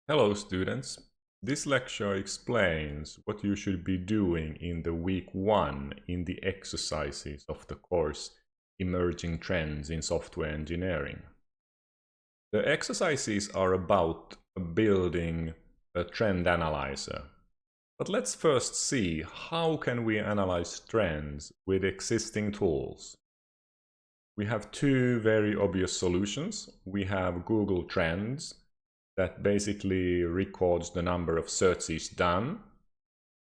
Hello students, this lecture explains what you should be doing in the week 1 in the exercises of the course Emerging Trends in Software Engineering. The exercises are about building a trend analyzer. But let's first see how can we analyze trends with existing tools. We have two very obvious solutions. We have Google Trends that basically records the number of searches done.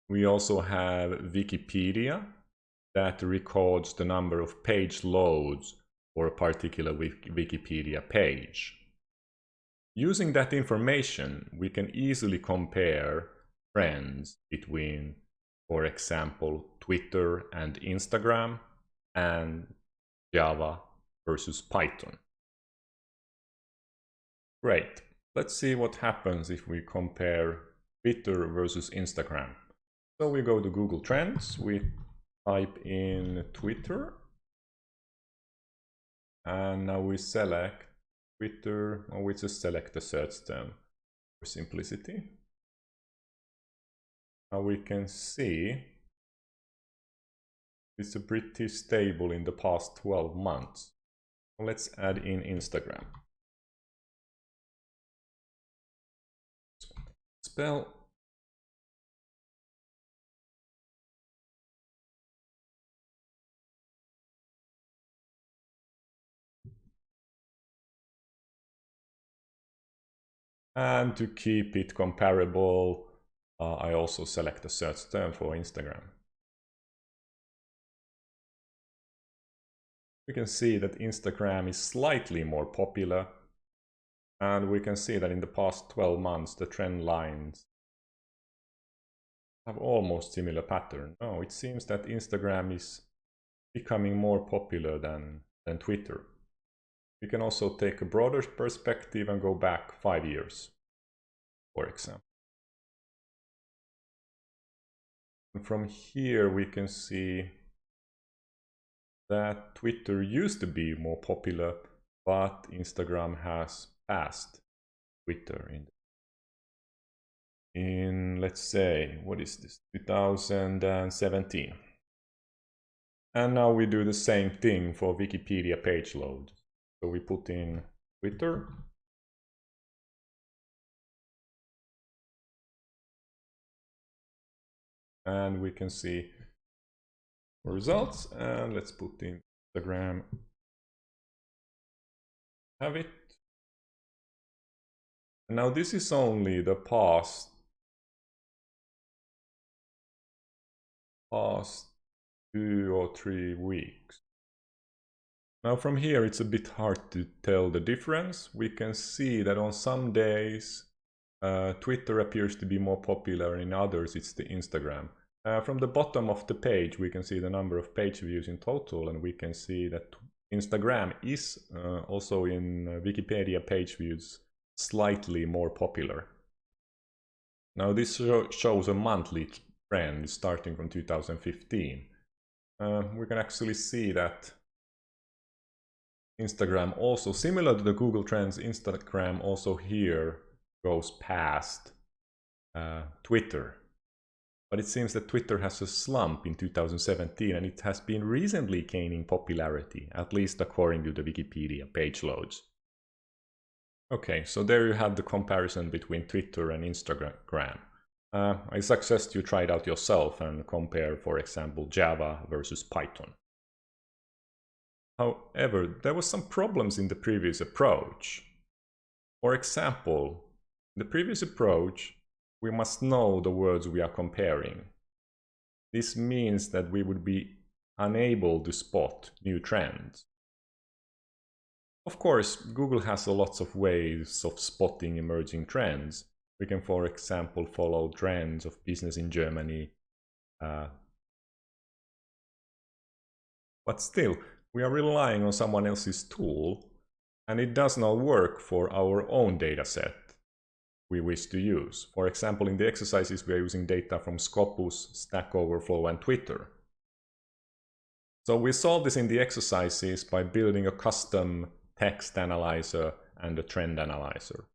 We also have Wikipedia that records the number of page loads for a particular Wikipedia page. Using that information, we can easily compare trends between, for example, Twitter and Instagram, and Java versus Python. Great. Let's see what happens if we compare Twitter versus Instagram. So we go to Google Trends, we type in Twitter, and now we select Twitter, or we just select the search term for simplicity. Now we can see it's pretty stable in the past 12 months. Let's add in Instagram. Spell and to keep it comparable, I also select a search term for Instagram. We can see that Instagram is slightly more popular, and we can see that in the past 12 months the trend lines have almost similar pattern. No, it seems that Instagram is becoming more popular than Twitter. We can also take a broader perspective and go back 5 years, for example. And from here we can see that Twitter used to be more popular, but Instagram has passed Twitter in let's say, what is this, 2017. And now we do the same thing for Wikipedia page load. So we put in Twitter. And we can see results, and let's put in Instagram. Have it. And now this is only the past 2 or 3 weeks. Now from here it's a bit hard to tell the difference. We can see that on some days Twitter appears to be more popular, in others it's the Instagram. From the bottom of the page we can see the number of page views in total, and we can see that Instagram is also in Wikipedia page views slightly more popular. Now this shows a monthly trend starting from 2015. We can actually see that Instagram also, similar to the Google Trends, Instagram also here goes past Twitter. But it seems that Twitter has a slump in 2017, and it has been recently gaining popularity, at least according to the Wikipedia page loads. Okay, so there you have the comparison between Twitter and Instagram. I suggest you try it out yourself and compare, for example, Java versus Python. However, there were some problems in the previous approach. For example, in the previous approach, we must know the words we are comparing. This means that we would be unable to spot new trends. Of course, Google has lots of ways of spotting emerging trends. We can, for example, follow trends of business in Germany. But still, we are relying on someone else's tool, and it does not work for our own dataset we wish to use. For example, in the exercises we are using data from Scopus, Stack Overflow, and Twitter. So we solve this in the exercises by building a custom text analyzer and a trend analyzer.